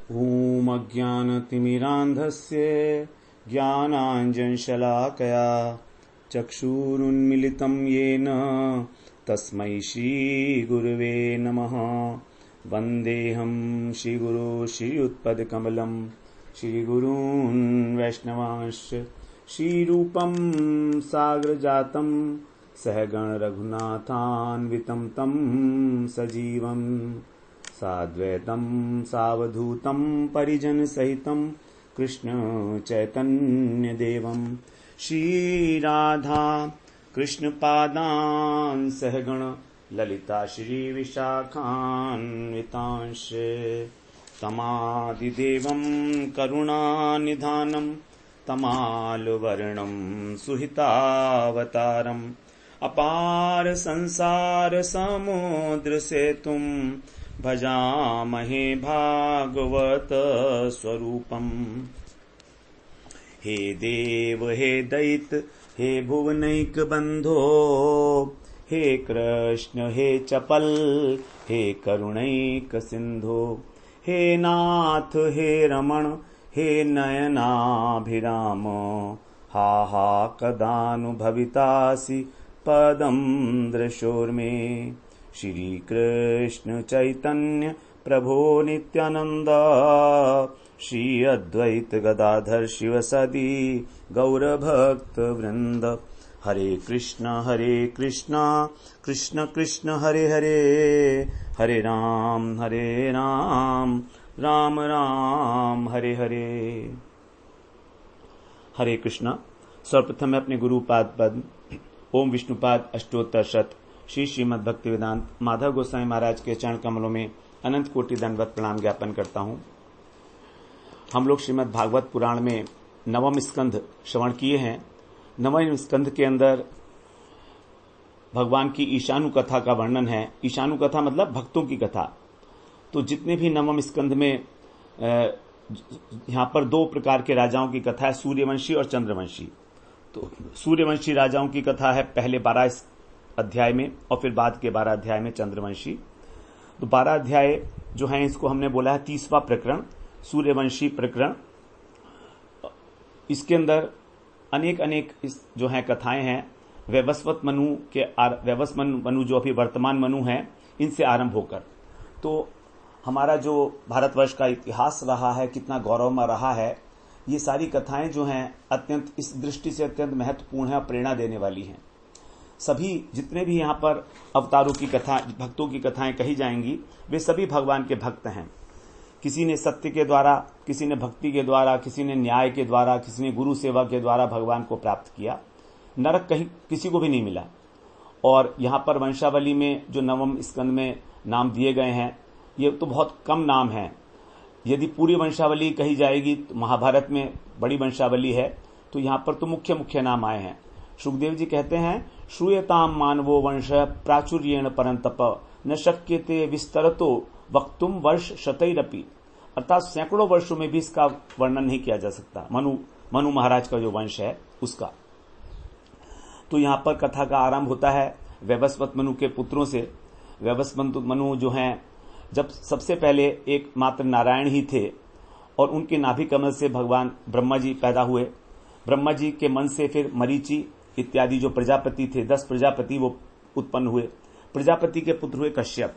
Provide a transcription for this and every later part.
ॐ अज्ञानतिमिरान्धस्य ज्ञानाञ्जनशलाकया चक्षुरुन्मिलितं येन तस्मै श्रीगुरुवे नमः। वन्देऽहं श्रीगुरो श्रीयुत्पदकमलं श्रीगुरून् वैष्णवांश्च श्रीरूपं साग्रजातं सहगण रघुनाथान्वितं तं सजीवम् साद्वैतं सावधूतं परिजनसहितं कृष्ण चैतन्यदेवं श्रीराधा कृष्णपादान् सहगण ललिता श्रीविशाखान्वितांश्च तमादिदेवं करुणानिधानं तमालवर्णं सुहितावतारम् अपार संसार समुद्र सेतुं भजामहे भागवत स्वरूपम्। हे देव हे दैत हे भुवनैक बंधो हे कृष्ण हे चपल हे करुणैक सिंधो हे नाथ हे रमण हे नयनाभिराम हा हा कदानुभवितासि पदं दृशोर्मे। श्री कृष्ण चैतन्य प्रभो नित्यानंद श्री अद्वैत गदाधर शिवसदि गौरभक्त वृंद। हरे कृष्ण कृष्ण कृष्ण हरे हरे हरे राम राम राम हरे हरे। हरे कृष्ण। सर्वप्रथम मैं अपने गुरुपाद पद ओम विष्णुपाद अष्टोत्तर शत श्री श्रीमद् भक्ति वेदांत माधव गोसाई महाराज के चरण कमलों में अनंत कोटि दंडवत प्रणाम ज्ञापन करता हूं। हम लोग श्रीमद् भागवत पुराण में नवम स्कंध श्रवण किए हैं। नवम स्कंध के अंदर भगवान की ईशानु कथा का वर्णन है। ईशानु कथा मतलब भक्तों की कथा। तो जितने भी नवम स्कंध में यहां पर दो प्रकार के राजाओं की कथा है, सूर्यवंशी और चंद्रवंशी। तो सूर्यवंशी राजाओं की कथा है पहले 12 अध्याय में और फिर बाद के 12 अध्याय में चंद्रवंशी। तो 12 अध्याय जो है इसको हमने बोला है 30वां प्रकरण, सूर्यवंशी प्रकरण। इसके अंदर अनेक जो है कथाएं हैं। वैवस्वत मनु जो अभी वर्तमान मनु है, इनसे आरंभ होकर तो हमारा जो भारतवर्ष का इतिहास रहा है, कितना गौरवमय रहा है, ये सारी कथाएं जो हैं अत्यंत इस दृष्टि से अत्यंत महत्वपूर्ण है और प्रेरणा देने वाली हैं। सभी जितने भी यहाँ पर अवतारों की कथा, भक्तों की कथाएं कही जाएंगी, वे सभी भगवान के भक्त हैं। किसी ने सत्य के द्वारा, किसी ने भक्ति के द्वारा, किसी ने न्याय के द्वारा, किसी ने गुरु सेवा के द्वारा भगवान को प्राप्त किया। नरक कहीं किसी को भी नहीं मिला। और यहाँ पर वंशावली में जो नवम स्कंद में नाम दिए गए हैं, ये तो बहुत कम नाम है। यदि पूरी वंशावली कही जाएगी तो महाभारत में बड़ी वंशावली है, तो यहाँ पर तो मुख्य नाम आए हैं। सुखदेव जी कहते हैं, श्रूयताम मानवो वंश प्राचुर्येण परंतप न शक्यते विस्तरतो वक्तुम वर्ष शतैरपि। अर्थात सैकड़ों वर्षों में भी इसका वर्णन नहीं किया जा सकता। मनु महाराज का जो वंश है उसका। तो यहाँ पर कथा का आरंभ होता है वैवस्वत मनु के पुत्रों से। वैवस्वत मनु जो हैं, जब सबसे पहले एक मात्र नारायण ही थे और उनके नाभि कमल से भगवान ब्रह्मा जी पैदा हुए। ब्रह्मा जी के मन से फिर मरीचि इत्यादि जो प्रजापति थे, 10 प्रजापति वो उत्पन्न हुए। प्रजापति के पुत्र हुए कश्यप,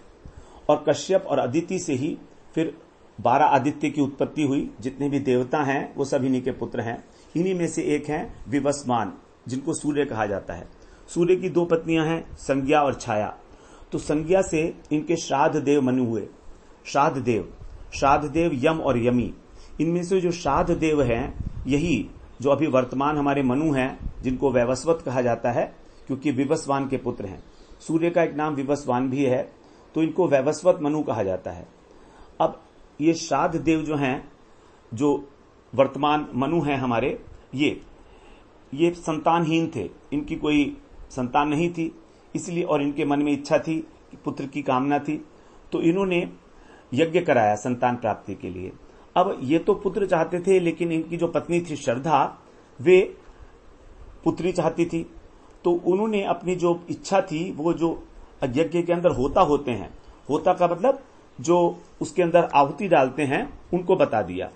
और कश्यप और अदिति से ही फिर 12 आदित्य की उत्पत्ति हुई। जितने भी देवता हैं वो सब इन्हीं के पुत्र हैं। इन्हीं में से एक हैं विवस्वान, जिनको सूर्य कहा जाता है। सूर्य की 2 पत्नियां हैं, संज्ञा और छाया। तो संज्ञा से इनके श्राद्ध देव मनु हुए। श्राद्ध देव यम और यमी। इनमें से जो श्राद्ध देव हैं, यही जो अभी वर्तमान हमारे मनु हैं, जिनको वैवस्वत कहा जाता है, क्योंकि विवस्वान के पुत्र हैं। सूर्य का एक नाम विवस्वान भी है, तो इनको वैवस्वत मनु कहा जाता है। अब ये श्राद्ध देव जो हैं, जो वर्तमान मनु हैं हमारे, ये संतानहीन थे। इनकी कोई संतान नहीं थी, इसलिए, और इनके मन में इच्छा थी, पुत्र की कामना थी, तो इन्होंने यज्ञ कराया संतान प्राप्ति के लिए। अब ये तो पुत्र चाहते थे, लेकिन इनकी जो पत्नी थी श्रद्धा, वे पुत्री चाहती थी। तो उन्होंने अपनी जो इच्छा थी, वो जो यज्ञ के अंदर होता होते हैं, होता का मतलब जो उसके अंदर आहुति डालते हैं उनको बता दिया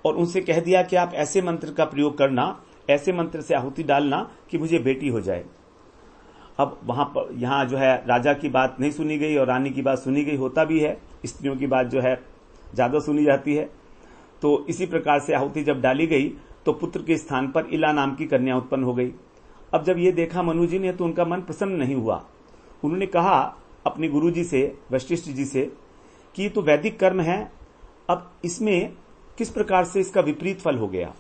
और उनसे कह दिया कि आप ऐसे मंत्र का प्रयोग करना, ऐसे मंत्र से आहुति डालना कि मुझे बेटी हो जाए। अब वहां पर यहां जो है राजा की बात नहीं सुनी गई और रानी की बात सुनी गई। होता भी है, स्त्रियों की बात जो है ज्यादा सुनी जाती है। तो इसी प्रकार से आहुति जब डाली गई तो पुत्र के स्थान पर इला नाम की कन्या उत्पन्न हो गई। अब जब ये देखा मनु जी ने तो उनका मन प्रसन्न नहीं हुआ। उन्होंने कहा अपने गुरु जी से, वशिष्ठ जी से, कि ये तो वैदिक कर्म है, अब इसमें किस प्रकार से इसका विपरीत फल हो गया।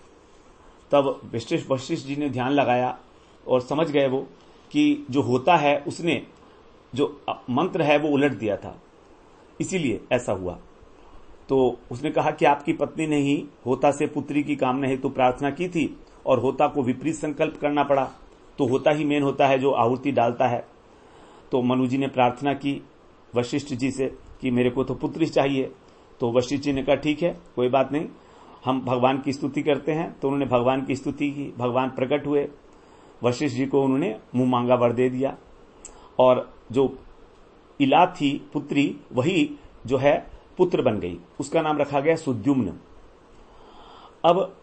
तब वशिष्ठ जी ने ध्यान लगाया और समझ गए वो कि जो होता है उसने जो मंत्र है वो उलट दिया था, इसीलिए ऐसा हुआ। तो उसने कहा कि आपकी पत्नी ने ही होता से पुत्री की कामना हेतु प्रार्थना की थी और होता को विपरीत संकल्प करना पड़ा। तो होता ही मेन होता है जो आहुति डालता है। तो मनु जी ने प्रार्थना की वशिष्ठ जी से कि मेरे को तो पुत्र चाहिए। तो वशिष्ठ जी ने कहा ठीक है, कोई बात नहीं, हम भगवान की स्तुति करते हैं। तो उन्होंने भगवान की स्तुति की, भगवान प्रकट हुए, वशिष्ठ जी को उन्होंने मुंह मांगा वर दे दिया और जो इला थी पुत्री वही जो है पुत्र बन गई। उसका नाम रखा गया सुद्युम्न। अब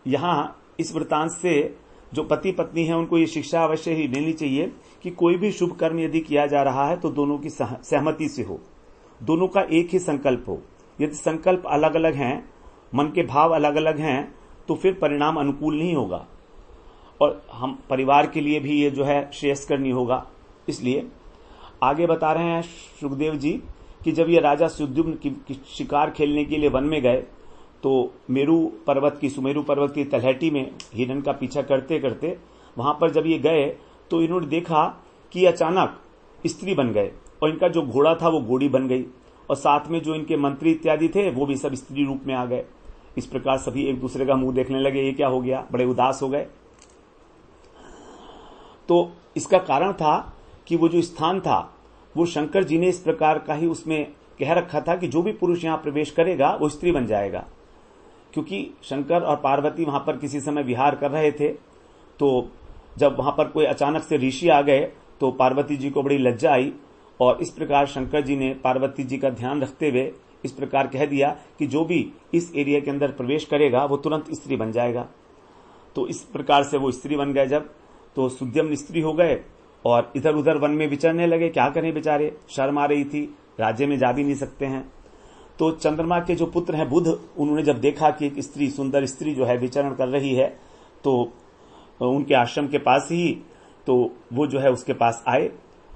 यहां इस वृतांत से जो पति पत्नी है उनको ये शिक्षा अवश्य ही लेनी चाहिए कि कोई भी शुभ कर्म यदि किया जा रहा है तो दोनों की सहमति से हो, दोनों का एक ही संकल्प हो। यदि संकल्प अलग अलग हैं, मन के भाव अलग अलग हैं, तो फिर परिणाम अनुकूल नहीं होगा और हम परिवार के लिए भी ये जो है श्रेयस्कर नहीं होगा। इसलिए आगे बता रहे हैं सुखदेव जी कि जब ये राजा सुद्युम्न की शिकार खेलने के लिए वन में गए तो सुमेरु पर्वत की तलहटी में हिरण का पीछा करते करते वहां पर जब ये गए तो इन्होंने देखा कि अचानक स्त्री बन गए और इनका जो घोड़ा था वो घोड़ी बन गई और साथ में जो इनके मंत्री इत्यादि थे वो भी सब स्त्री रूप में आ गए। इस प्रकार सभी एक दूसरे का मुंह देखने लगे, ये क्या हो गया, बड़े उदास हो गए। तो इसका कारण था कि वो जो स्थान था वो शंकर जी ने इस प्रकार का ही उसमें कह रखा था कि जो भी पुरुष यहां प्रवेश करेगा वो स्त्री बन जाएगा। क्योंकि शंकर और पार्वती वहां पर किसी समय विहार कर रहे थे, तो जब वहां पर कोई अचानक से ऋषि आ गए तो पार्वती जी को बड़ी लज्जा आई और इस प्रकार शंकर जी ने पार्वती जी का ध्यान रखते हुए इस प्रकार कह दिया कि जो भी इस एरिया के अंदर प्रवेश करेगा वो तुरंत स्त्री बन जाएगा। तो इस प्रकार से वो स्त्री बन गए। जब तो सुद्युम्न स्त्री हो गए और इधर उधर वन में विचरने लगे। क्या करें बेचारे, शर्म आ रही थी, राज्य में जा भी नहीं सकते हैं। तो चंद्रमा के जो पुत्र हैं बुध, उन्होंने जब देखा कि एक स्त्री, सुंदर स्त्री जो है विचरण कर रही है तो उनके आश्रम के पास ही, तो वो जो है उसके पास आए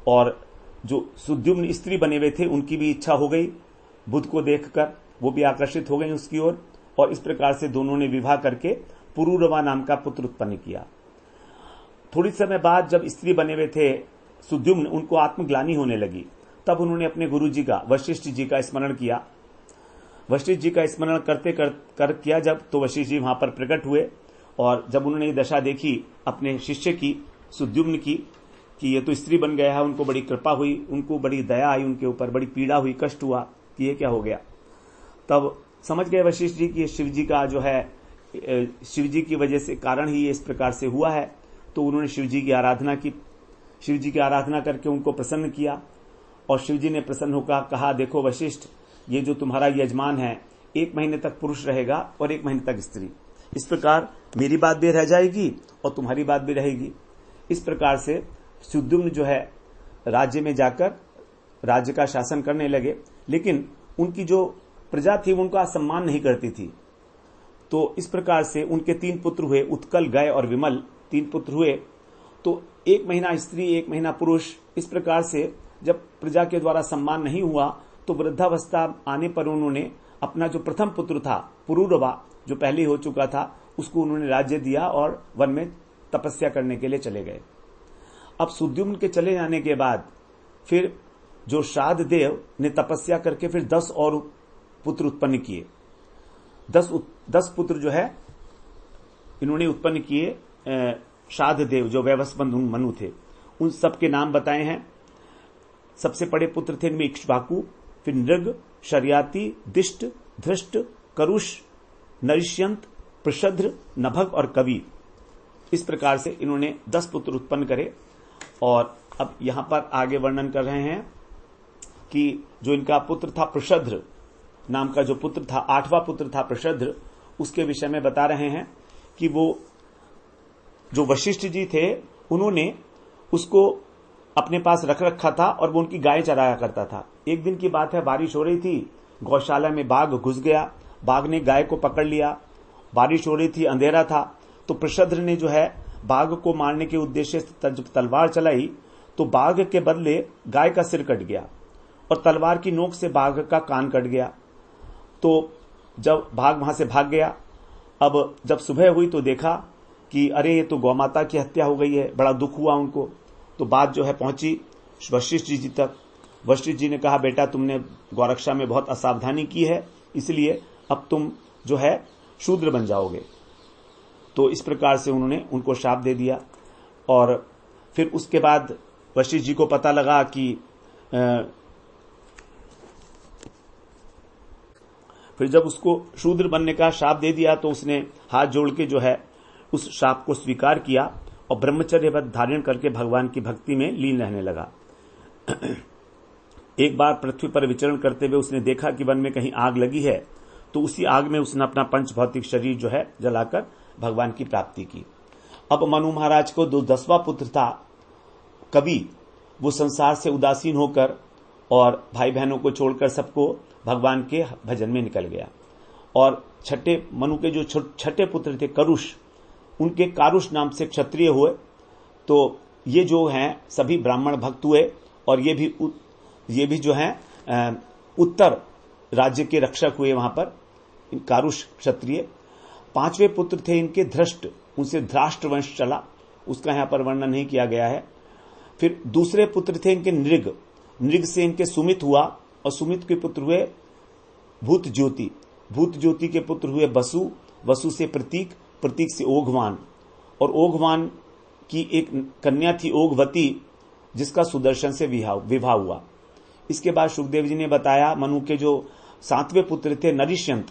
और जो सुद्युम्न स्त्री बने हुए थे उनकी भी इच्छा हो गई बुध को देखकर, वो भी आकर्षित हो गई उसकी ओर और इस प्रकार से दोनों ने विवाह करके पुरूरवा नाम का पुत्र उत्पन्न किया। थोड़ी समय बाद जब स्त्री बने हुए थे सुद्युम्न, उनको आत्मग्लानि होने लगी। तब उन्होंने अपने गुरु जी का, वशिष्ठ जी का स्मरण किया। वशिष्ठ जी का स्मरण करते कर किया जब, तो वशिष्ठ जी वहां पर प्रकट हुए और जब उन्होंने ये दशा देखी अपने शिष्य की, सुद्युम्न की, कि ये तो स्त्री बन गया है, उनको बड़ी कृपा हुई, उनको बड़ी दया आई, उनके ऊपर बड़ी पीड़ा हुई, कष्ट हुआ कि ये क्या हो गया। तब समझ गए वशिष्ठ जी कि शिव जी का जो है, शिव जी की वजह से कारण ही ये इस प्रकार से हुआ है। तो उन्होंने शिव जी की आराधना की। शिव जी की आराधना करके उनको प्रसन्न किया और शिव जी ने प्रसन्न होकर कहा, देखो वशिष्ठ, ये जो तुम्हारा यजमान है 1 महीने तक पुरुष रहेगा और 1 महीने तक स्त्री। इस प्रकार मेरी बात भी रह जाएगी और तुम्हारी बात भी रहेगी। इस प्रकार से सुद्युम्न जो है राज्य में जाकर राज्य का शासन करने लगे, लेकिन उनकी जो प्रजा थी वो उनका सम्मान नहीं करती थी। तो इस प्रकार से उनके 3 पुत्र हुए, उत्कल, गय और विमल, 3 पुत्र हुए। तो 1 महीना स्त्री 1 महीना पुरुष, इस प्रकार से जब प्रजा के द्वारा सम्मान नहीं हुआ तो वृद्धावस्था आने पर उन्होंने अपना जो प्रथम पुत्र था पुरूरवा, जो पहले हो चुका था, उसको उन्होंने राज्य दिया और वन में तपस्या करने के लिए चले गए। अब सुद्युम्न के चले जाने के बाद फिर जो शाद देव ने तपस्या करके फिर 10 और पुत्र उत्पन्न किए। 10 पुत्र जो है इन्होंने उत्पन्न किए। शाद देव जो वैवस्वत मनु थे, उन सब के नाम बताए हैं। सबसे बड़े पुत्र थे इनमें इक्ष्वाकु, फिर नृग, शर्याति, दिष्ट, धृष्ट, करुष, नरिष्यंत, प्रशद्र, नभग और कवि। इस प्रकार से इन्होंने 10 पुत्र उत्पन्न करे। और अब यहां पर आगे वर्णन कर रहे हैं कि जो इनका पुत्र था प्रशद्र नाम का जो पुत्र था, 8वां पुत्र था प्रशद्र, उसके विषय में बता रहे हैं कि वो जो वशिष्ठ जी थे उन्होंने उसको अपने पास रख रखा था और वो उनकी गाय चराया करता था। एक दिन की बात है, बारिश हो रही थी, गौशाला में बाघ घुस गया, बाघ ने गाय को पकड़ लिया। बारिश हो रही थी, अंधेरा था, तो प्रशद्र ने जो है बाघ को मारने के उद्देश्य से जब तलवार चलाई तो बाघ के बदले गाय का सिर कट गया और तलवार की नोक से बाघ का कान कट गया। तो जब बाघ वहां से भाग गया, अब जब सुबह हुई तो देखा कि अरे ये तो गौमाता की हत्या हो गई है। बड़ा दुख हुआ उनको। तो बात जो है पहुंची वशिष्ठ जी तक। वशिष्ठ जी ने कहा, बेटा तुमने गौरक्षा में बहुत असावधानी की है, इसलिए अब तुम जो है शूद्र बन जाओगे। तो इस प्रकार से उन्होंने उनको शाप दे दिया। और फिर उसके बाद वशिष्ठ जी को पता लगा कि फिर जब उसको शूद्र बनने का शाप दे दिया तो उसने हाथ जोड़ के जो है उस शाप को स्वीकार किया और ब्रह्मचर्य व्रत धारण करके भगवान की भक्ति में लीन रहने लगा। एक बार पृथ्वी पर विचरण करते हुए उसने देखा कि वन में कहीं आग लगी है, तो उसी आग में उसने अपना पंच भौतिक शरीर जो है जलाकर भगवान की प्राप्ति की। अब मनु महाराज को 10वां पुत्र था कवि, वो संसार से उदासीन होकर और भाई बहनों को छोड़कर सबको भगवान के भजन में निकल गया। और छठे मनु के जो छठे पुत्र थे करुष, उनके कारुष नाम से क्षत्रिय हुए। तो ये जो हैं सभी ब्राह्मण भक्त हुए और ये भी जो हैं उत्तर राज्य के रक्षक हुए वहां पर, कारुष क्षत्रिय। 5वें पुत्र थे इनके धृष्ट, उनसे धृष्ट वंश चला, उसका यहां पर वर्णन नहीं किया गया है। फिर दूसरे पुत्र थे इनके नृग, नृग से इनके सुमित हुआ और सुमित के पुत्र हुए भूत ज्योति, भूत ज्योति के पुत्र हुए वसु, वसु से प्रतीक, प्रतीक से ओघवान, और ओघवान की एक कन्या थी ओघवती, जिसका सुदर्शन से विवाह हुआ। इसके बाद सुखदेव जी ने बताया मनु के जो 7वें पुत्र थे नरिष्यंत,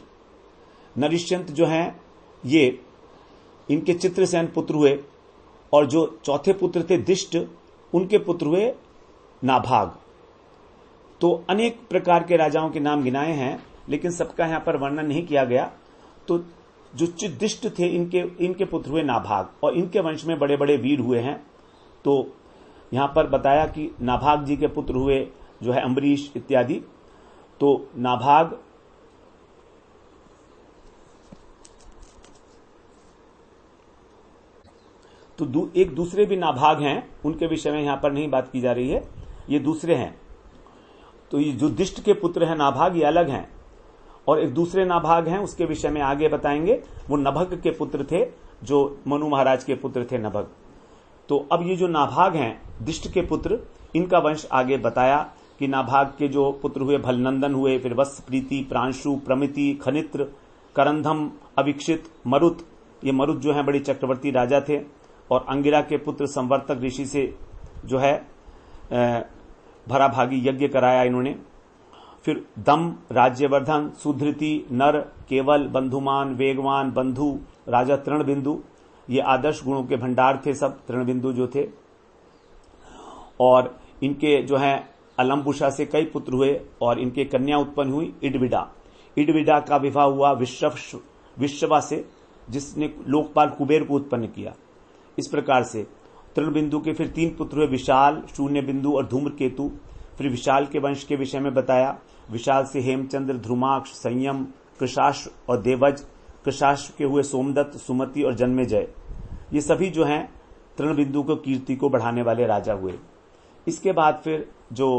नरिष्यंत जो हैं ये इनके चित्रसेन पुत्र हुए। और जो चौथे पुत्र थे दिष्ट, उनके पुत्र हुए नाभाग। तो अनेक प्रकार के राजाओं के नाम गिनाए हैं, लेकिन सबका यहां पर वर्णन नहीं किया गया। तो जो चिदिष्ट थे इनके पुत्र हुए नाभाग, और इनके वंश में बड़े बड़े वीर हुए हैं। तो यहां पर बताया कि नाभाग जी के पुत्र हुए जो है अम्बरीश इत्यादि। तो नाभाग तो एक दूसरे भी नाभाग हैं, उनके विषय में यहां पर नहीं बात की जा रही है, ये दूसरे हैं। तो ये जो दिष्ट के पुत्र हैं नाभाग, ये अलग हैं, और एक दूसरे नाभाग हैं, उसके विषय में आगे बताएंगे। वो नभग के पुत्र थे, जो मनु महाराज के पुत्र थे नभग। तो अब ये जो नाभाग हैं दिष्ट के पुत्र, इनका वंश आगे बताया कि नाभाग के जो पुत्र हुए भलनंदन हुए, फिर वत्स, प्रीति, प्रांशु, प्रमिति, खनित्र, करंधम, अविक्षित, मरुत। ये मरुत जो है बड़े चक्रवर्ती राजा थे। और अंगिरा के पुत्र संवर्तक ऋषि से जो है भरा भागी यज्ञ कराया इन्होंने। फिर दम, राज्यवर्धन, सुधृति, नर, केवल, बंधुमान, वेगवान, बंधु, राजा तृणबिंदु, ये आदर्श गुणों के भंडार थे सब तृणबिंदु जो थे। और इनके जो है अलम्बुषा से कई पुत्र हुए और इनके कन्या उत्पन्न हुई इडविडा। इडविडा का विवाह हुआ विश्रवा से, जिसने लोकपाल कुबेर को उत्पन्न किया। इस प्रकार से तृणबिंदु के फिर 3 पुत्र हुए विशाल, शून्य बिंदु और धूम्रकेतु। फिर विशाल के वंश के विषय में बताया। विशाल से हेमचंद्र, ध्रुमाक्ष, संयम, कृशाश और देवज। कृशाश के हुए सोमदत्त, सुमति और जन्मेजय। ये सभी जो हैं तृणबिंदु को कीर्ति को बढ़ाने वाले राजा हुए। इसके बाद फिर जो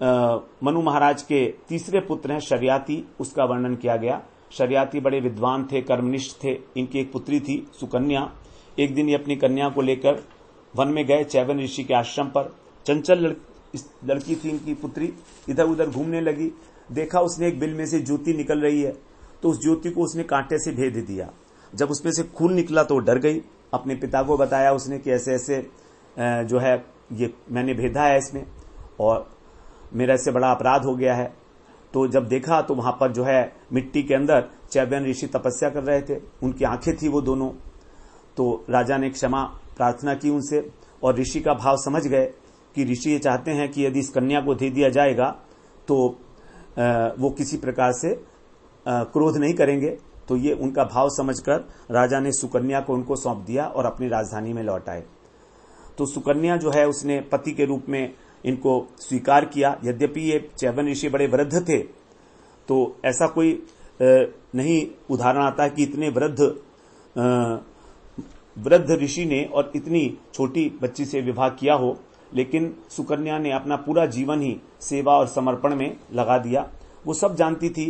मनु महाराज के तीसरे पुत्र हैं शर्याती, उसका वर्णन किया गया। शर्याती बड़े विद्वान थे, कर्मनिष्ठ थे। इनकी एक पुत्री थी सुकन्या। एक दिन ये अपनी कन्या को लेकर वन में गए चैवन ऋषि के आश्रम पर। चंचल लड़की थी इनकी पुत्री, इधर उधर घूमने लगी। देखा उसने एक बिल में से ज्योति निकल रही है, तो उस ज्योति को उसने कांटे से भेद दिया। जब उसमें से खून निकला तो वो डर गई। अपने पिता को बताया उसने कि ऐसे ऐसे जो है ये मैंने भेदा है इसमें, और मेरा इससे बड़ा अपराध हो गया है। तो जब देखा तो वहां पर जो है मिट्टी के अंदर चैवन ऋषि तपस्या कर रहे थे, उनकी आंखें थी वो दोनों। तो राजा ने क्षमा प्रार्थना की उनसे, और ऋषि का भाव समझ गए कि ऋषि ये चाहते हैं कि यदि इस कन्या को दे दिया जाएगा तो वो किसी प्रकार से क्रोध नहीं करेंगे। तो ये उनका भाव समझकर राजा ने सुकन्या को उनको सौंप दिया और अपनी राजधानी में लौट आए। तो सुकन्या जो है उसने पति के रूप में इनको स्वीकार किया। यद्यपि ये च्यवन ऋषि बड़े वृद्ध थे, तो ऐसा कोई नहीं उदाहरण आता है कि इतने वृद्ध ऋषि ने और इतनी छोटी बच्ची से विवाह किया हो, लेकिन सुकन्या ने अपना पूरा जीवन ही सेवा और समर्पण में लगा दिया। वो सब जानती थी,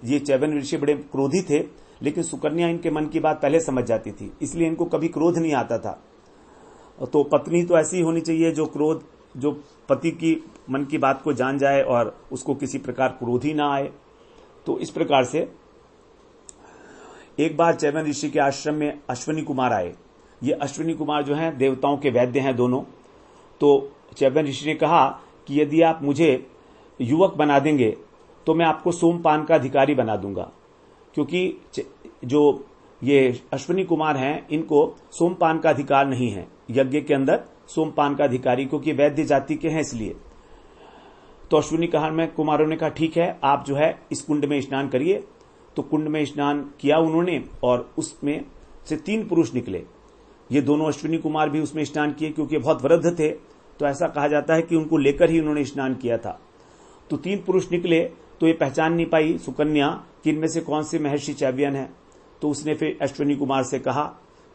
ये च्यवन ऋषि बड़े क्रोधी थे, लेकिन सुकन्या इनके मन की बात पहले समझ जाती थी, इसलिए इनको कभी क्रोध नहीं आता था। तो पत्नी तो ऐसी ही होनी चाहिए जो पति की मन की बात को जान जाए और उसको किसी प्रकार क्रोध ही ना आए। तो इस प्रकार से एक बार च्यवन ऋषि के आश्रम में अश्विनी कुमार आए। ये अश्विनी कुमार जो हैं देवताओं के वैद्य हैं दोनों। तो च्यवन ऋषि ने कहा कि यदि आप मुझे युवक बना देंगे तो मैं आपको सोमपान का अधिकारी बना दूंगा, क्योंकि जो ये अश्विनी कुमार हैं इनको सोमपान का अधिकार नहीं है यज्ञ के अंदर, सोमपान का अधिकारी, क्योंकि वैद्य जाति के हैं इसलिए। तो अश्विनी कुमारों ने कहा ठीक है, आप जो है इस कुंड में स्नान करिए। तो कुंड में स्नान किया उन्होंने और उसमें से 3 पुरुष निकले। ये दोनों अश्विनी कुमार भी उसमें स्नान किए, क्योंकि बहुत वृद्ध थे, तो ऐसा कहा जाता है कि उनको लेकर ही उन्होंने स्नान किया था। तो 3 पुरुष निकले, तो ये पहचान नहीं पाई सुकन्या कि इनमें से कौन से महर्षि च्यवन है। तो उसने फिर अश्विनी कुमार से कहा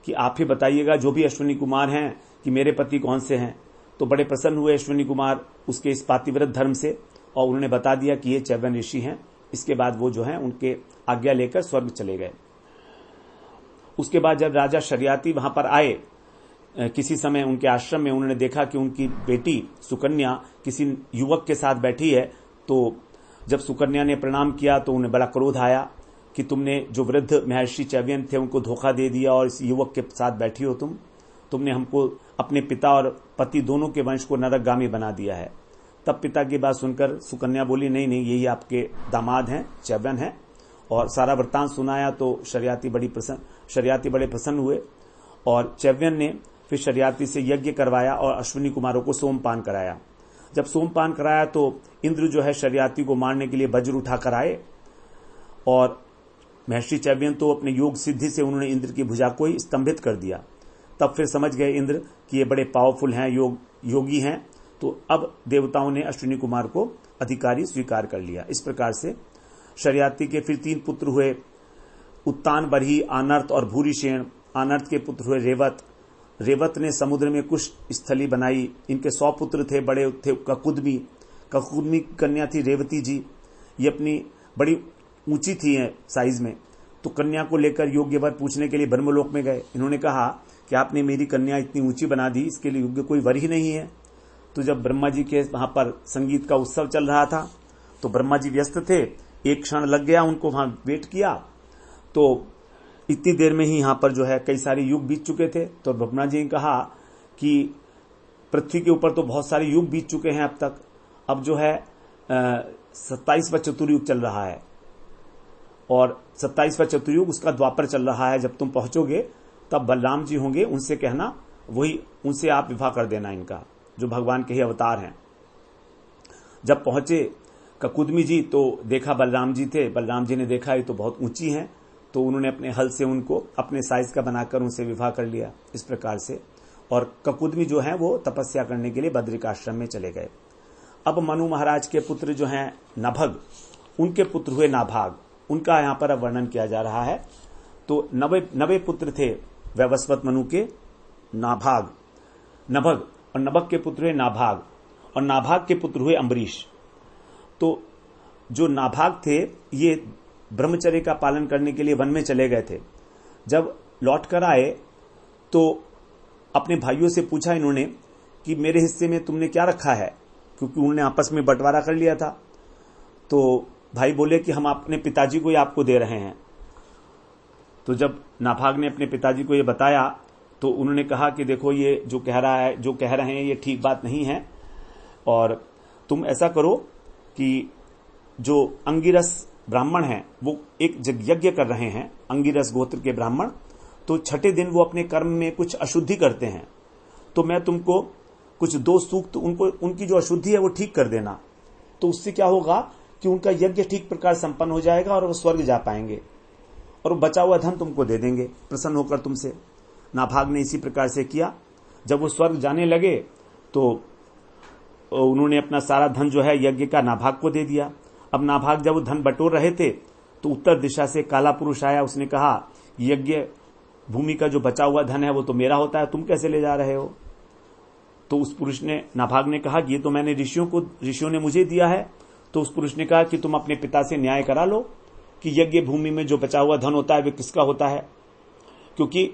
कि आप ही बताइएगा, जो भी अश्विनी कुमार हैं, कि मेरे पति कौन से हैं। तो बड़े प्रसन्न हुए अश्विनी कुमार उसके इस पातिव्रत धर्म से, और उन्होंने बता दिया कि ये च्यवन ऋषि हैं। इसके बाद वो जो है उनके आज्ञा लेकर स्वर्ग चले गए। उसके बाद जब राजा शर्याती वहां पर आए, किसी समय उनके आश्रम में, उन्होंने देखा कि उनकी बेटी सुकन्या किसी युवक के साथ बैठी है। तो जब सुकन्या ने प्रणाम किया तो उन्हें बड़ा क्रोध आया कि तुमने जो वृद्ध महर्षि च्यवन थे उनको धोखा दे दिया और इस युवक के साथ बैठी हो, तुमने हमको, अपने पिता और पति दोनों के वंश को नरकगामी बना दिया है। तब पिता की बात सुनकर सुकन्या बोली नहीं नहीं, यही आपके दामाद हैं, च्यवन हैं, और सारा वृत्तांत सुनाया। तो शर्याती बड़े प्रसन्न हुए और च्यवन ने फिर शर्याती से यज्ञ करवाया और अश्विनी कुमारों को सोमपान कराया। जब सोमपान कराया तो इंद्र जो है शर्याती को मारने के लिए वज्र उठाकर आए, और महर्षि च्यवन तो अपने योग सिद्धि से उन्होंने इंद्र की भुजा को ही स्तंभित कर दिया। तब फिर समझ गए इंद्र कि ये बड़े पावरफुल हैं, योगी हैं। तो अब देवताओं ने अश्विनी कुमार को अधिकारी स्वीकार कर लिया। इस प्रकार से शर्याती के फिर 3 पुत्र हुए, उत्तान, बरही, आनर्त और भूरिशेन। आनर्त के पुत्र हुए रेवत। रेवत ने समुद्र में कुश स्थली बनाई। इनके 100 पुत्र थे, बड़े थे ककुदमी की कन्या थी रेवती जी। ये अपनी बड़ी ऊंची थी साइज में। तो कन्या को लेकर योग्य वर पूछने के लिए ब्रह्मलोक में गए। इन्होंने कहा कि आपने मेरी कन्या इतनी ऊंची बना दी, इसके लिए योग्य कोई वर ही नहीं है। तो जब ब्रह्मा जी के वहां पर संगीत का उत्सव चल रहा था, तो ब्रह्मा जी व्यस्त थे, एक क्षण लग गया उनको वहां वेट किया। तो इतनी देर में ही यहां पर जो है कई सारे युग बीत चुके थे। तो ब्रह्मा जी ने कहा कि पृथ्वी के ऊपर तो बहुत सारे युग बीत चुके हैं अब तक, अब जो है 27वां चतुर्युग चल रहा है, और 27वां चतुर्युग उसका द्वापर चल रहा है। जब तुम पहुंचोगे तब बलराम जी होंगे, उनसे कहना, वही उनसे आप विवाह कर देना इनका, जो भगवान के ही अवतार हैं। जब पहुंचे ककुदमी जी तो देखा बलराम जी थे। बलराम जी ने देखा ये तो बहुत ऊंची हैं, तो उन्होंने अपने हल से उनको अपने साइज का बनाकर उनसे विवाह कर लिया इस प्रकार से। और ककुदमी जो है वो तपस्या करने के लिए बद्रिकाश्रम में चले गए। अब मनु महाराज के पुत्र जो हैं नभग, उनके पुत्र हुए नाभाग। उनका यहां पर अब वर्णन किया जा रहा है। तो 90 पुत्र थे वैवस्वत मनु के, नभग, और नभग के पुत्र हुए नाभाग, और नाभाग के पुत्र हुए अम्बरीश। तो जो नाभाग थे ये ब्रह्मचर्य का पालन करने के लिए वन में चले गए थे। जब लौट कर आए तो अपने भाइयों से पूछा इन्होंने कि मेरे हिस्से में तुमने क्या रखा है, क्योंकि उन्होंने आपस में बंटवारा कर लिया था। तो भाई बोले कि हम अपने पिताजी को ही आपको दे रहे हैं। तो जब नाभाग ने अपने पिताजी को ये बताया तो उन्होंने कहा कि देखो ये जो कह रहे हैं ये ठीक बात नहीं है, और तुम ऐसा करो कि जो अंगिरस ब्राह्मण हैं वो एक यज्ञ कर रहे हैं, अंगिरस गोत्र के ब्राह्मण, तो छठे दिन वो अपने कर्म में कुछ अशुद्धि करते हैं। तो मैं तुमको कुछ 2 सूक्त उनकी जो अशुद्धि है वो ठीक कर देना। तो उससे क्या होगा कि उनका यज्ञ ठीक प्रकार संपन्न हो जाएगा और वो स्वर्ग जा पाएंगे और वो बचा हुआ धन तुमको दे देंगे प्रसन्न होकर तुमसे। नाभाग ने इसी प्रकार से किया। जब वो स्वर्ग जाने लगे तो उन्होंने अपना सारा धन जो है यज्ञ का नाभाग को दे दिया। अब नाभाग जब वो धन बटोर रहे थे तो उत्तर दिशा से काला पुरुष आया। उसने कहा, यज्ञ भूमि का जो बचा हुआ धन है वो तो मेरा होता है, तुम कैसे ले जा रहे हो? तो उस पुरुष ने, नाभाग ने कहा कि ये तो मैंने ऋषियों ने मुझे दिया है। तो उस पुरुष ने कहा कि तुम अपने पिता से न्याय करा लो कि यज्ञ भूमि में जो बचा हुआ धन होता है वो किसका होता है। क्योंकि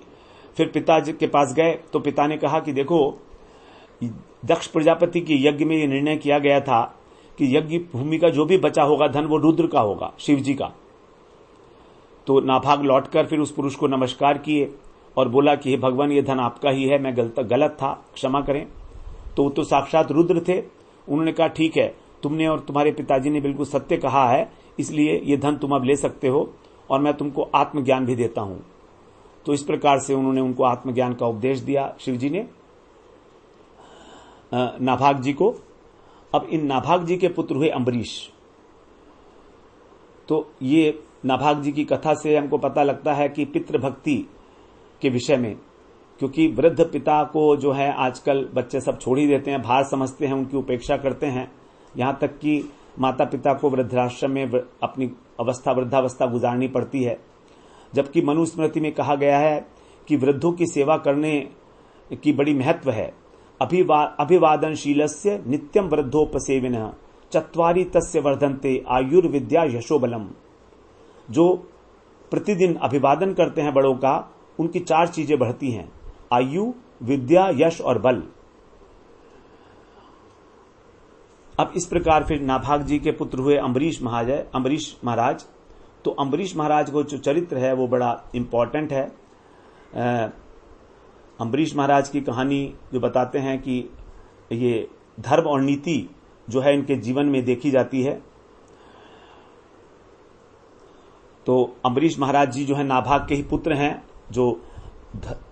फिर पिता के पास गए तो पिता ने कहा कि देखो, दक्ष प्रजापति के यज्ञ में ये निर्णय किया गया था कि यज्ञ भूमि का जो भी बचा होगा धन वो रुद्र का होगा, शिव जी का। तो नाभाग लौटकर फिर उस पुरुष को नमस्कार किए और बोला कि हे भगवान, ये धन आपका ही है, मैं गलत था, क्षमा करें। तो वो तो साक्षात रुद्र थे। उन्होंने कहा, ठीक है, तुमने और तुम्हारे पिताजी ने बिल्कुल सत्य कहा है, इसलिए ये धन तुम अब ले सकते हो और मैं तुमको आत्मज्ञान भी देता हूं। तो इस प्रकार से उन्होंने उनको आत्मज्ञान का उपदेश दिया शिव जी ने नाभाग जी को। अब इन नाभाग जी के पुत्र हुए अम्बरीश। तो ये नाभाग जी की कथा से हमको पता लगता है कि पितृभक्ति के विषय में, क्योंकि वृद्ध पिता को जो है आजकल बच्चे सब छोड़ ही देते हैं, भार समझते हैं, उनकी उपेक्षा करते हैं। यहां तक कि माता पिता को वृद्धाश्रम में अपनी वृद्धावस्था गुजारनी पड़ती है। जबकि मनुस्मृति में कहा गया है कि वृद्धों की सेवा करने की बड़ी महत्व है। अभिवादनशीलस्य नित्यम वृद्धोपसेविनः चत्वारि तस्य वर्धन्ते आयुर्विद्या यशोबलम। जो प्रतिदिन अभिवादन करते हैं बड़ों का, उनकी 4 चीजें बढ़ती हैं, आयु, विद्या, यश और बल। अब इस प्रकार फिर नाभाग जी के पुत्र हुए अम्बरीश महाराज। तो अम्बरीश महाराज को जो चरित्र है वो बड़ा इंपॉर्टेंट है। अम्बरीश महाराज की कहानी जो बताते हैं कि ये धर्म और नीति जो है इनके जीवन में देखी जाती है। तो अम्बरीश महाराज जी जो है नाभाग के ही पुत्र हैं, जो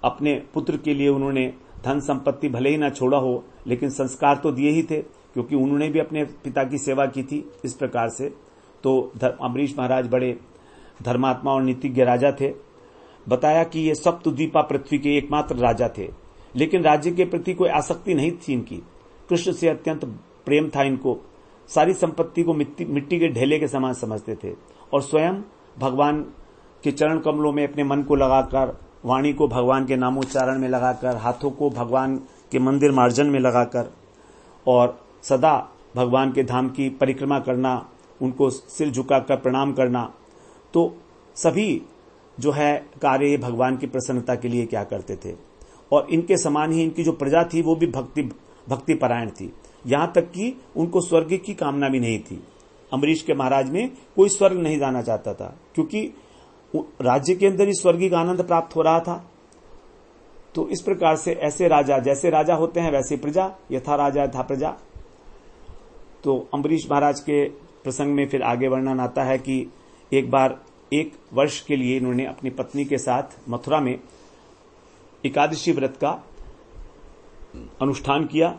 अपने पुत्र के लिए उन्होंने धन संपत्ति भले ही ना छोड़ा हो, लेकिन संस्कार तो दिए ही थे, क्योंकि उन्होंने भी अपने पिता की सेवा की थी। इस प्रकार से तो अम्बरीश महाराज बड़े धर्मात्मा और नीतिज्ञ राजा थे। बताया कि ये सप्तद्वीपा पृथ्वी के एकमात्र राजा थे, लेकिन राज्य के प्रति कोई आसक्ति नहीं थी इनकी। कृष्ण से अत्यंत प्रेम था इनको। सारी संपत्ति को मिट्टी के ढेले के समान समझते थे और स्वयं भगवान के चरण कमलों में अपने मन को लगाकर, वाणी को भगवान के नामोच्चारण में लगाकर, हाथों को भगवान के मंदिर मार्जन में लगाकर और सदा भगवान के धाम की परिक्रमा करना, उनको सिर झुकाकर प्रणाम करना। तो सभी जो है कार्य भगवान की प्रसन्नता के लिए क्या करते थे। और इनके समान ही इनकी जो प्रजा थी वो भी भक्ति परायण थी। यहां तक कि उनको स्वर्ग की कामना भी नहीं थी। अम्बरीश के महाराज में कोई स्वर्ग नहीं जाना चाहता था, क्योंकि राज्य के अंदर ही स्वर्गीय आनंद प्राप्त हो रहा था। तो इस प्रकार से ऐसे राजा, जैसे राजा होते हैं वैसे प्रजा, यथा राजा यथा प्रजा। तो अम्बरीश महाराज के प्रसंग में फिर आगे वर्णन आता है कि एक बार 1 वर्ष के लिए इन्होंने अपनी पत्नी के साथ मथुरा में एकादशी व्रत का अनुष्ठान किया।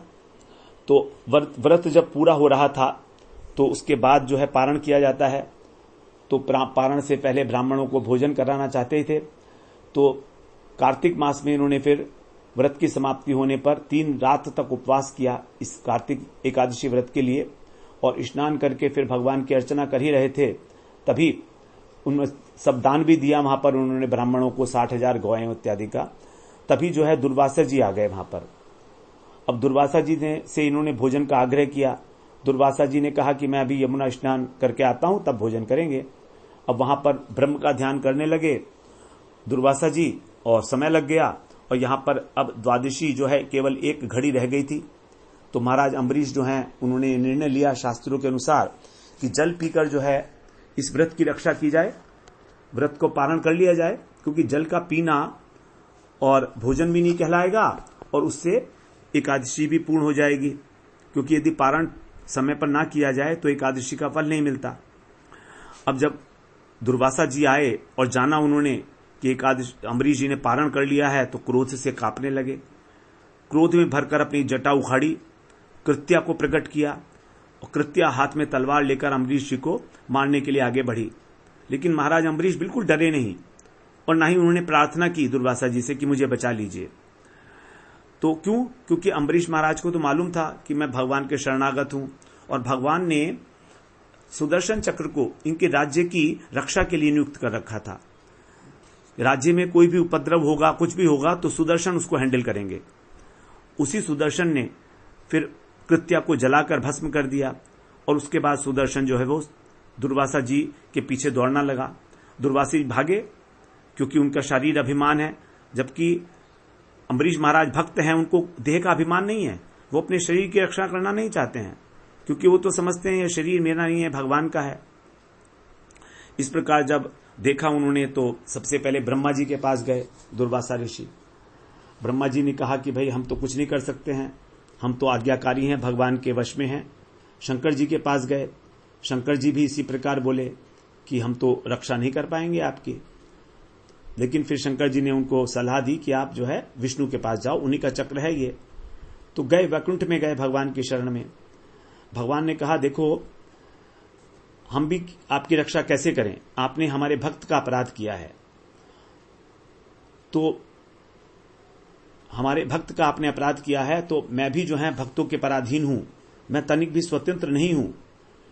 तो व्रत जब पूरा हो रहा था तो उसके बाद जो है पारण किया जाता है। तो पारण से पहले ब्राह्मणों को भोजन कराना चाहते थे। तो कार्तिक मास में इन्होंने फिर व्रत की समाप्ति होने पर 3 रात तक उपवास किया इस कार्तिक एकादशी व्रत के लिए, और स्नान करके फिर भगवान की अर्चना कर ही रहे थे। तभी उनमें सब दान भी दिया वहां पर उन्होंने ब्राह्मणों को 60,000 गौएं इत्यादि का। तभी जो है दुर्वासा जी आ गए वहां पर। अब दुर्वासा जी से इन्होंने भोजन का आग्रह किया। दुर्वासा जी ने कहा कि मैं अभी यमुना स्नान करके आता हूं, तब भोजन करेंगे। अब वहां पर ब्रह्म का ध्यान करने लगे दुर्वासा जी, और समय लग गया। और यहां पर अब द्वादशी जो है केवल 1 घड़ी रह गई थी। तो महाराज अम्बरीश जो हैं उन्होंने निर्णय लिया शास्त्रों के अनुसार कि जल पीकर जो है इस व्रत की रक्षा की जाए, व्रत को पारण कर लिया जाए, क्योंकि जल का पीना और भोजन भी नहीं कहलाएगा और उससे एकादशी भी पूर्ण हो जाएगी। क्योंकि यदि पारण समय पर ना किया जाए तो एकादशी का फल नहीं मिलता। अब जब दुर्वासा जी आए और जाना उन्होंने कि एकादशी अम्बरीश जी ने पारण कर लिया है, तो क्रोध से कांपने लगे। क्रोध में भरकर अपनी जटा उखाड़ी, कृत्या को प्रकट किया कृत्या हाथ में तलवार लेकर अम्बरीश जी को मारने के लिए आगे बढ़ी। लेकिन महाराज अम्बरीश बिल्कुल डरे नहीं और ना ही उन्होंने प्रार्थना की दुर्वासा जी से कि मुझे बचा लीजिए। तो क्यों? क्योंकि अम्बरीश महाराज को तो मालूम था कि मैं भगवान के शरणागत हूं और भगवान ने सुदर्शन चक्र को इनके राज्य की रक्षा के लिए नियुक्त कर रखा था। राज्य में कोई भी उपद्रव होगा, कुछ भी होगा तो सुदर्शन उसको हैंडल करेंगे। उसी सुदर्शन ने फिर कृत्या को जलाकर भस्म कर दिया और उसके बाद सुदर्शन जो है वो दुर्वासा जी के पीछे दौड़ना लगा। दुर्वासा जी भागे क्योंकि उनका शरीर अभिमान है, जबकि अम्बरीश महाराज भक्त हैं, उनको देह का अभिमान नहीं है। वो अपने शरीर की रक्षा करना नहीं चाहते हैं क्योंकि वो तो समझते हैं ये शरीर मेरा नहीं है, भगवान का है। इस प्रकार जब देखा उन्होंने तो सबसे पहले ब्रह्मा जी के पास गए दुर्वासा ऋषि। ब्रह्मा जी ने कहा कि भाई हम तो कुछ नहीं कर सकते हैं, हम तो आज्ञाकारी हैं, भगवान के वश में हैं। शंकर जी के पास गए, शंकर जी भी इसी प्रकार बोले कि हम तो रक्षा नहीं कर पाएंगे आपकी। लेकिन फिर शंकर जी ने उनको सलाह दी कि आप जो है विष्णु के पास जाओ, उन्हीं का चक्र है ये। तो गए, वैकुंठ में गए भगवान की शरण में। भगवान ने कहा देखो हम भी आपकी रक्षा कैसे करें, आपने हमारे भक्त का अपराध किया है, तो हमारे भक्त का आपने अपराध किया है तो मैं भी जो है भक्तों के पराधीन हूं, मैं तनिक भी स्वतंत्र नहीं हूं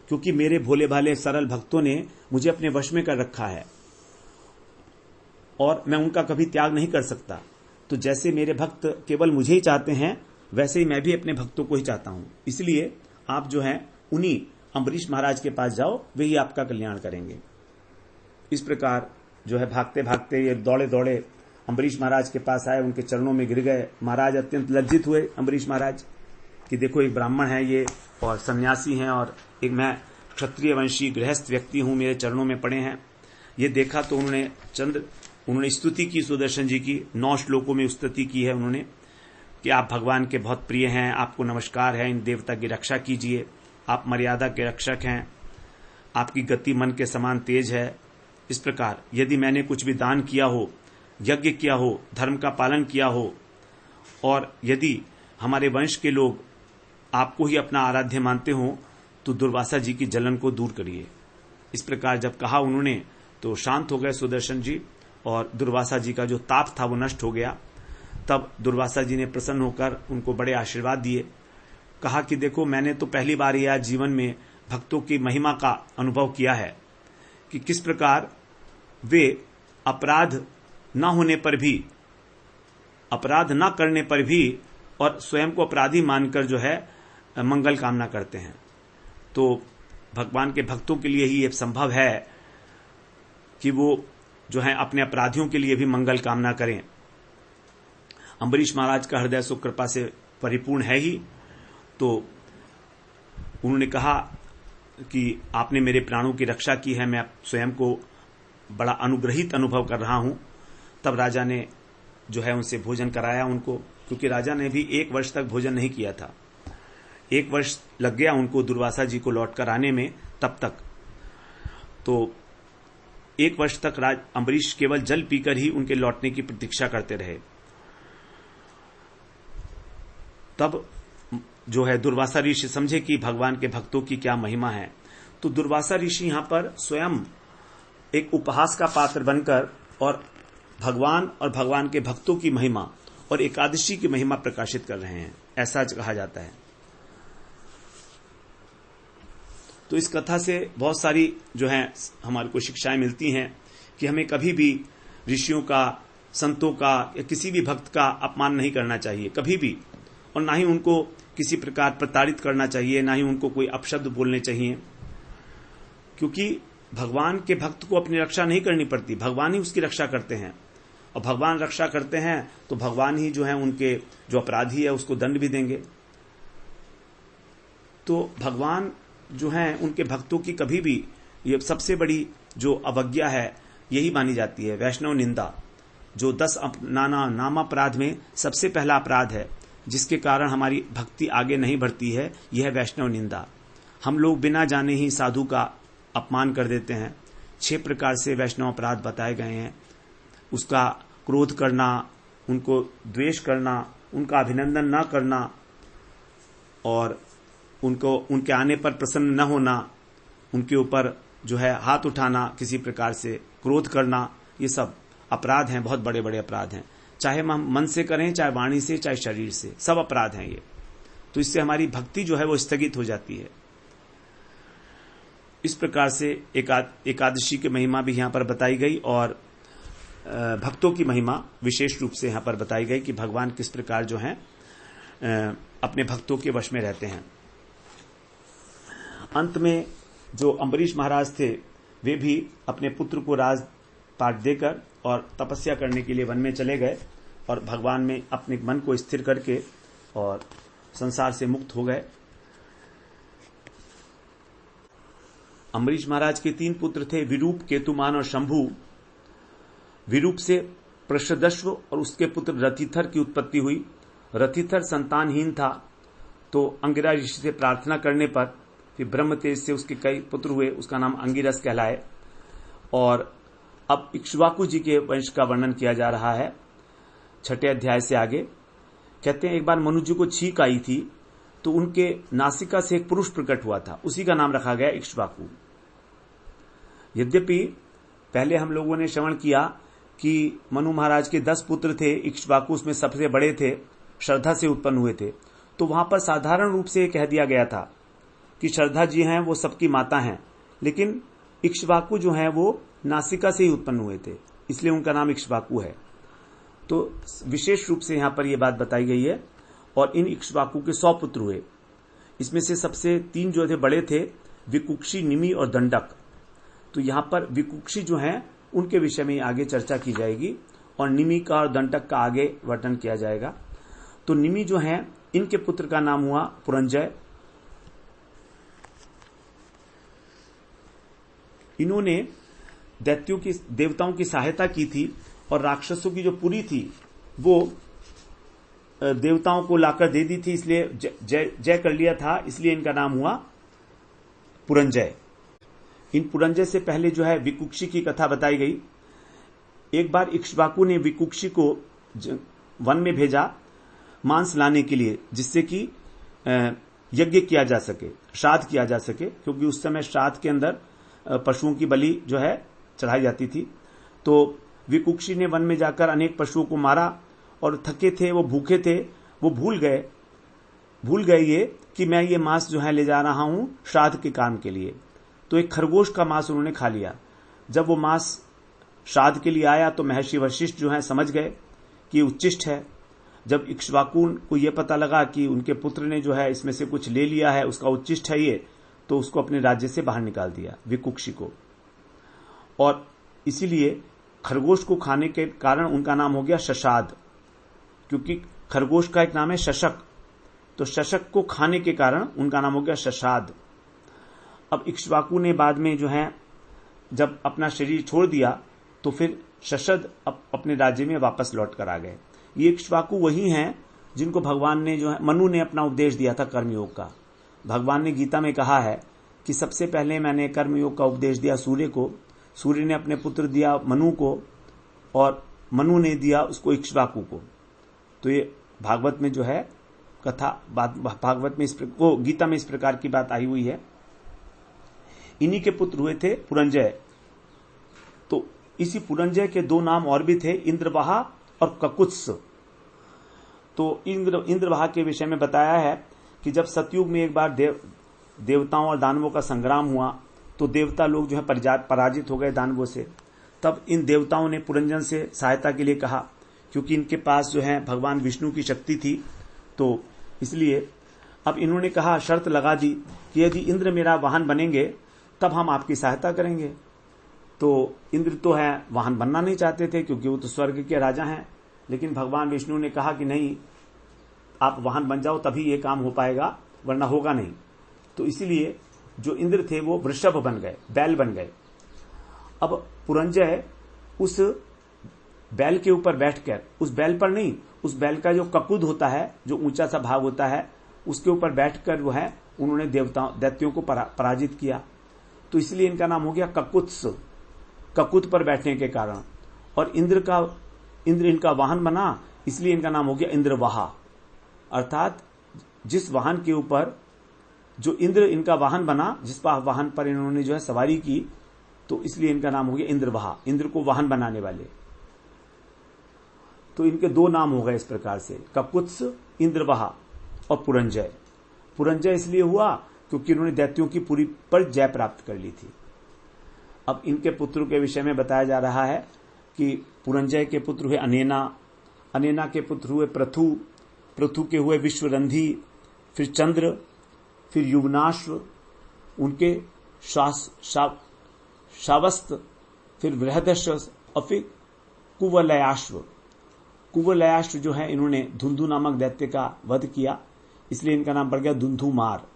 क्योंकि मेरे भोले भाले सरल भक्तों ने मुझे अपने वश में कर रखा है और मैं उनका कभी त्याग नहीं कर सकता। तो जैसे मेरे भक्त केवल मुझे ही चाहते हैं वैसे ही मैं भी अपने भक्तों को ही चाहता हूं। इसलिए आप जो है उन्हीं अम्बरीश महाराज के पास जाओ, वे ही आपका कल्याण करेंगे। इस प्रकार जो है भागते भागते ये दौड़े दौड़े अम्बरीश महाराज के पास आए, उनके चरणों में गिर गए। महाराज अत्यंत लज्जित हुए अम्बरीश महाराज कि देखो एक ब्राह्मण है ये और सन्यासी हैं और एक मैं क्षत्रिय वंशी गृहस्थ व्यक्ति हूं, मेरे चरणों में पड़े हैं। ये देखा तो उन्होंने स्तुति की सुदर्शन जी की, 9 श्लोकों में स्तुति की है उन्होंने कि आप भगवान के बहुत प्रिय हैं, आपको नमस्कार है, इन देवता की रक्षा कीजिए, आप मर्यादा के रक्षक हैं, आपकी गति मन के समान तेज है। इस प्रकार यदि मैंने कुछ भी दान किया हो, यज्ञ किया हो, धर्म का पालन किया हो और यदि हमारे वंश के लोग आपको ही अपना आराध्य मानते हो तो दुर्वासा जी की जलन को दूर करिए। इस प्रकार जब कहा उन्होंने तो शांत हो गए सुदर्शन जी और दुर्वासा जी का जो ताप था वो नष्ट हो गया। तब दुर्वासा जी ने प्रसन्न होकर उनको बड़े आशीर्वाद दिए। कहा कि देखो मैंने तो पहली बार यह जीवन में भक्तों की महिमा का अनुभव किया है कि किस प्रकार वे अपराध न होने पर भी, अपराध न करने पर भी और स्वयं को अपराधी मानकर जो है मंगल कामना करते हैं। तो भगवान के भक्तों के लिए ही यह संभव है कि वो जो है अपने अपराधियों के लिए भी मंगल कामना करें। अम्बरीश महाराज का हृदय सुख कृपा से परिपूर्ण है ही, तो उन्होंने कहा कि आपने मेरे प्राणों की रक्षा की है, मैं स्वयं को बड़ा अनुग्रहित अनुभव कर रहा हूं। तब राजा ने जो है उनसे भोजन कराया उनको, क्योंकि राजा ने भी 1 वर्ष तक भोजन नहीं किया था। 1 वर्ष लग गया उनको दुर्वासा जी को लौटकर आने में। तब तक तो 1 वर्ष तक अम्बरीश केवल जल पीकर ही उनके लौटने की प्रतीक्षा करते रहे। तब जो है दुर्वासा ऋषि समझे कि भगवान के भक्तों की क्या महिमा है। तो दुर्वासा ऋषि यहां पर स्वयं एक उपहास का पात्र बनकर और भगवान और भगवान के भक्तों की महिमा और एकादशी की महिमा प्रकाशित कर रहे हैं, ऐसा कहा जाता है। तो इस कथा से बहुत सारी जो है हमारे को शिक्षाएं मिलती हैं कि हमें कभी भी ऋषियों का, संतों का या किसी भी भक्त का अपमान नहीं करना चाहिए कभी भी, और ना ही उनको किसी प्रकार प्रताड़ित करना चाहिए, ना ही उनको कोई अपशब्द बोलने चाहिए, क्योंकि भगवान के भक्त को अपनी रक्षा नहीं करनी पड़ती, भगवान ही उसकी रक्षा करते हैं। और भगवान रक्षा करते हैं तो भगवान ही जो है उनके जो अपराधी है उसको दंड भी देंगे। तो भगवान जो है उनके भक्तों की कभी भी, ये सबसे बड़ी जो अवज्ञा है यही मानी जाती है, वैष्णव निंदा, जो 10 नामापराध में सबसे पहला अपराध है जिसके कारण हमारी भक्ति आगे नहीं बढ़ती है, यह वैष्णव निंदा। हम लोग बिना जाने ही साधु का अपमान कर देते हैं। 6 प्रकार से वैष्णव अपराध बताए गए हैं। उसका क्रोध करना, उनको द्वेष करना, उनका अभिनंदन न करना और उनको उनके आने पर प्रसन्न न होना, उनके ऊपर जो है हाथ उठाना, किसी प्रकार से क्रोध करना, ये सब अपराध हैं, बहुत बड़े बड़े अपराध हैं। चाहे हम मन से करें, चाहे वाणी से, चाहे शरीर से, सब अपराध हैं ये। तो इससे हमारी भक्ति जो है वो स्थगित हो जाती है। इस प्रकार से एकादशी की महिमा भी यहां पर बताई गई और भक्तों की महिमा विशेष रूप से यहां पर बताई गई कि भगवान किस प्रकार जो है अपने भक्तों के वश में रहते हैं। अंत में जो अम्बरीश महाराज थे वे भी अपने पुत्र को राज पाठ देकर और तपस्या करने के लिए वन में चले गए और भगवान में अपने मन को स्थिर करके और संसार से मुक्त हो गए। अम्बरीश महाराज के 3 पुत्र थे, विरूप, केतुमान और शंभु। विरूप से पृषदश्व और उसके पुत्र रथिथर की उत्पत्ति हुई। रथिथर संतानहीन था, तो अंगिरा ऋषि से प्रार्थना करने पर फिर ब्रह्म तेज से उसके कई पुत्र हुए, उसका नाम अंगिरस कहलाए। और अब इक्ष्वाकु जी के वंश का वर्णन किया जा रहा है 6 अध्याय से आगे। कहते हैं एक बार मनु जी को छींक आई थी, तो उनके नासिका से एक पुरुष प्रकट हुआ था, उसी का नाम रखा गया इक्ष्वाकु। यद्यपि पहले हम लोगों ने श्रवण किया कि मनु महाराज के 10 पुत्र थे, इक्ष्वाकु उसमें सबसे बड़े थे, श्रद्धा से उत्पन्न हुए थे। तो वहां पर साधारण रूप से कह दिया गया था कि श्रद्धा जी हैं वो सबकी माता हैं, लेकिन इक्ष्वाकु जो हैं वो नासिका से ही उत्पन्न हुए थे, इसलिए उनका नाम इक्ष्वाकु है। तो विशेष रूप से यहां पर यह बात बताई गई है। और इन इक्ष्वाकु के 100 पुत्र हुए। इसमें से सबसे 3 जो थे बड़े थे, विकुक्षी, निमि और दंडक। तो यहां पर विकुक्षी जो हैं उनके विषय में आगे चर्चा की जाएगी और निमि का और दंडक का आगे वर्णन किया जाएगा। तो निमि जो हैं इनके पुत्र का नाम हुआ पुरंजय। इन्होंने दैत्यों की, देवताओं की सहायता की थी और राक्षसों की जो पुरी थी वो देवताओं को लाकर दे दी थी, इसलिए जय कर लिया था, इसलिए इनका नाम हुआ पुरंजय। इन पुरंजय से पहले जो है विकुक्षी की कथा बताई गई। एक बार इक्ष्वाकु ने विकुक्षी को वन में भेजा मांस लाने के लिए, जिससे कि यज्ञ किया जा सके, श्राद्ध किया जा सके, क्योंकि उस समय श्राद्ध के अंदर पशुओं की बलि जो है चढ़ाई जाती थी। तो विकुक्षी ने वन में जाकर अनेक पशुओं को मारा और थके थे, वो भूखे थे, वो भूल गए ये कि मैं ये मांस जो है ले जा रहा हूं श्राद्ध के काम के लिए। तो एक खरगोश का मांस उन्होंने खा लिया। जब वो मांस श्राद्ध के लिए आया तो महर्षि वशिष्ठ जो है समझ गए कि उच्चिष्ट है। जब इक्ष्वाकु को यह पता लगा कि उनके पुत्र ने जो है इसमें से कुछ ले लिया है, उसका उच्चिष्ट है ये, तो उसको अपने राज्य से बाहर निकाल दिया, विकुक्षी को। और इसीलिए खरगोश को खाने के कारण उनका नाम हो गया शशाद, क्योंकि खरगोश का एक नाम है शशक, तो शशक को खाने के कारण उनका नाम हो गया शशाद। अब इक्ष्वाकु ने बाद में जो है जब अपना शरीर छोड़ दिया तो फिर शशद अपने राज्य में वापस लौट कर आ गए। ये इक्ष्वाकु वही हैं जिनको भगवान ने जो है, मनु ने अपना उपदेश दिया था कर्मयोग का। भगवान ने गीता में कहा है कि सबसे पहले मैंने कर्मयोग का उपदेश दिया सूर्य को, सूर्य ने अपने पुत्र दिया मनु को, और मनु ने दिया उसको इक्ष्वाकु को। तो ये भागवत में जो है कथा, भागवत में गीता में इस प्रकार की बात आई हुई है। इन्हीं के पुत्र हुए थे पुरंजय। तो इसी पुरंजय के 2 नाम और भी थे, इंद्रवाहा और ककुत्स। तो इंद्रवाहा के विषय में बताया है कि जब सतयुग में एक बार देवताओं और दानवों का संग्राम हुआ तो देवता लोग जो है पराजित हो गए दानवों से। तब इन देवताओं ने पुरंजन से सहायता के लिए कहा, क्योंकि इनके पास जो है भगवान विष्णु की शक्ति थी। तो इसलिए अब इन्होंने कहा, शर्त लगा दी कि यदि इंद्र मेरा वाहन बनेंगे तब हम आपकी सहायता करेंगे। तो इंद्र तो है वाहन बनना नहीं चाहते थे, क्योंकि वो तो स्वर्ग के राजा हैं, लेकिन भगवान विष्णु ने कहा कि नहीं, आप वाहन बन जाओ तभी ये काम हो पाएगा, वरना होगा नहीं। तो इसीलिए जो इंद्र थे वो वृषभ बन गए, बैल बन गए। अब पुरंजय उस बैल के ऊपर बैठकर, उस बैल पर नहीं, उस बैल का जो ककुद होता है, जो ऊंचा सा भाग होता है, उसके ऊपर बैठकर वो है उन्होंने दैत्यों को पराजित किया। तो इसलिए इनका नाम हो गया ककुत्स, ककुत पर बैठने के कारण। और इंद्र इनका वाहन बना, इसलिए इनका नाम हो गया इंद्रवाहा। अर्थात जिस वाहन के ऊपर जो इंद्र इनका वाहन बना, जिस वाहन पर इन्होंने जो है सवारी की, तो इसलिए इनका नाम हो गया इंद्रवाह, इंद्र को वाहन बनाने वाले। तो इनके दो नाम हो गए इस प्रकार से, ककुत्स, इंद्रवाह और पुरंजय। पुरंजय इसलिए हुआ क्योंकि इन्होंने दैत्यों की पूरी पर जय प्राप्त कर ली थी। अब इनके पुत्रों के विषय में बताया जा रहा है कि पुरंजय के पुत्र हुए अनेना, अनेना के पुत्र हुए पृथु, पृथु के हुए विश्वरंधी, फिर चंद्र, फिर युवनाश्व, उनके शावस्त, फिर बृहदश्व और फिर कुवलयाश्व। कुवलयाश्व जो है इन्होंने धुंधु नामक दैत्य का वध किया, इसलिए इनका नाम पड़ गया धुंधुमार।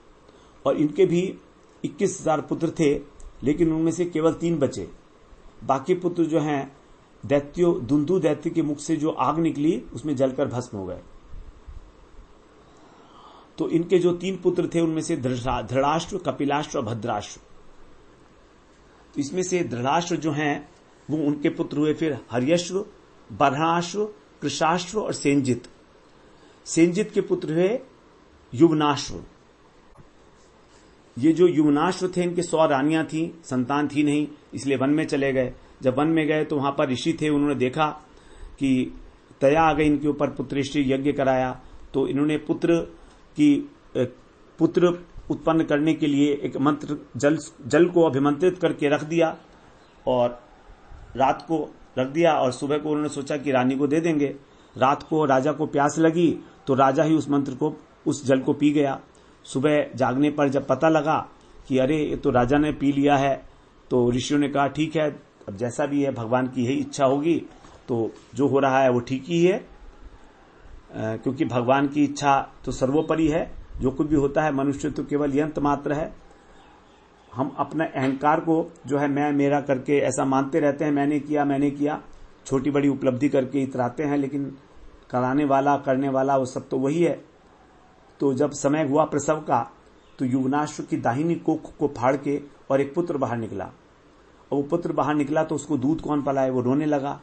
और इनके भी 21,000 पुत्र थे, लेकिन उनमें से केवल 3 बचे। बाकी पुत्र जो हैं दैत्यों, धुंधु दैत्य के मुख से जो आग निकली उसमें जलकर भस्म हो गए। तो इनके जो 3 पुत्र थे उनमें से धृतराष्ट्र, कपिलाष्ट्र और भद्राष्ट्र। इसमें से धृतराष्ट्र जो हैं वो उनके पुत्र हुए फिर हर्यश्व, बर्हाश्व, कृशाश्व और सेंजित। सेंजित के पुत्र हुए युवनाश्व। ये जो युवनाश्व थे इनके 100 रानियां थी, संतान थी नहीं, इसलिए वन में चले गए। जब वन में गए तो वहां पर ऋषि थे, उन्होंने देखा कि दया आ गई इनके ऊपर, पुत्रेष्टि यज्ञ कराया। तो इन्होंने पुत्र उत्पन्न करने के लिए एक मंत्र जल को अभिमंत्रित करके रख दिया, और रात को रख दिया, और सुबह को उन्होंने सोचा कि रानी को दे देंगे। रात को राजा को प्यास लगी तो राजा ही उस मंत्र को, उस जल को पी गया। सुबह जागने पर जब पता लगा कि अरे ये तो राजा ने पी लिया है, तो ऋषियों ने कहा ठीक है, अब जैसा भी है भगवान की यही इच्छा होगी, तो जो हो रहा है वो ठीक ही है, क्योंकि भगवान की इच्छा तो सर्वोपरि है। जो कुछ भी होता है मनुष्य तो केवल यंत्र मात्र है। हम अपने अहंकार को जो है मैं मेरा करके ऐसा मानते रहते हैं, मैंने किया, छोटी बड़ी उपलब्धि करके इतराते हैं, लेकिन कराने वाला, करने वाला वो सब तो वही है। तो जब समय हुआ प्रसव का, तो युवनाश्व की दाहिनी कोख को फाड़ के और एक पुत्र बाहर निकला, और वो पुत्र बाहर निकला तो उसको दूध कौन पिलाए, वो रोने लगा।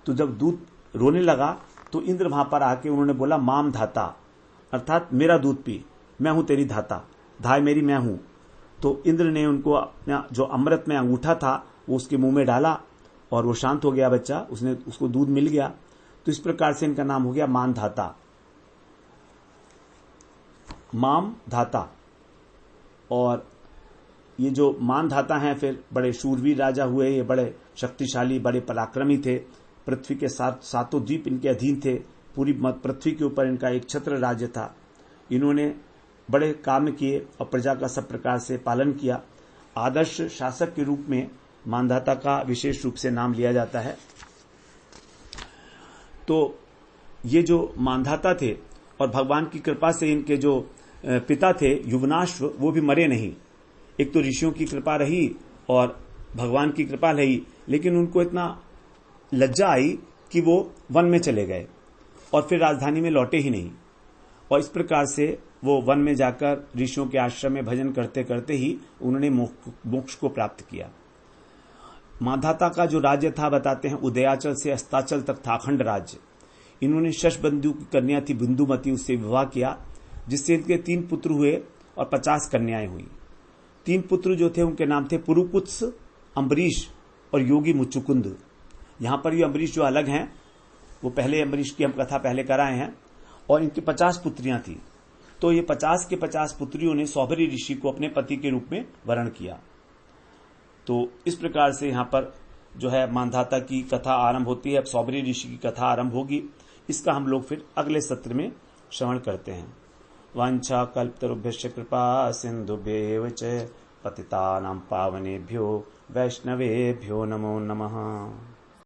तो जब दूध रोने लगा तो इंद्र वहां पर आके उन्होंने बोला माम धाता, अर्थात मेरा दूध पी, मैं हूं तेरी धाता, धाय मेरी मैं हूं। तो इंद्र ने उनको अपना जो अमृत में अंगूठा था वो उसके मुंह में डाला और वो शांत हो गया बच्चा, उसको दूध मिल गया। तो इस प्रकार से इनका नाम हो गया मान धाता, माम धाता। और ये जो मान धाता हैं फिर बड़े शूरवीर राजा हुए, ये बड़े शक्तिशाली, बड़े पराक्रमी थे। पृथ्वी के 7 द्वीप इनके अधीन थे, पूरी पृथ्वी के ऊपर इनका एक छत्र राज्य था। इन्होंने बड़े काम किए और प्रजा का सब प्रकार से पालन किया। आदर्श शासक के रूप में मानधाता का विशेष रूप से नाम लिया जाता है। तो ये जो मानधाता थे और भगवान की कृपा से इनके जो पिता थे युवनाश्व, वो भी मरे नहीं। एक तो ऋषियों की कृपा रही और भगवान की कृपा रही, लेकिन उनको इतना लज्जा आई कि वो वन में चले गए और फिर राजधानी में लौटे ही नहीं। और इस प्रकार से वो वन में जाकर ऋषियों के आश्रम में भजन करते करते ही उन्होंने मोक्ष को प्राप्त किया। मानधाता का जो राज्य था बताते हैं उदयाचल से अस्ताचल तक था अखंड राज्य। इन्होंने शशबंधु की कन्या थी बिंदुमती, उससे विवाह किया, जिससे इनके 3 पुत्र हुए और 50 कन्याएं हुई। 3 पुत्र जो थे उनके नाम थे पुरुकुत्स, अम्बरीश और योगी मुचुकुंद। यहां पर ये अम्बरीश जो अलग हैं, वो पहले अम्बरीश की हम कथा पहले कराए हैं। और इनकी 50 पुत्रियां थी। तो ये 50 के 50 पुत्रियों ने सौभरी ऋषि को अपने पति के रूप में वरण किया। तो इस प्रकार से यहां पर जो है मानधाता की कथा आरंभ होती है। अब सौभरी ऋषि की कथा आरंभ होगी, इसका हम लोग फिर अगले सत्र में श्रवण करते हैं। वांछा कल्पतरुभ्यश्च कृपा सिंधुभ्येव च पतितानां पावनेभ्यो वैष्णवेभ्यो नमो नमः।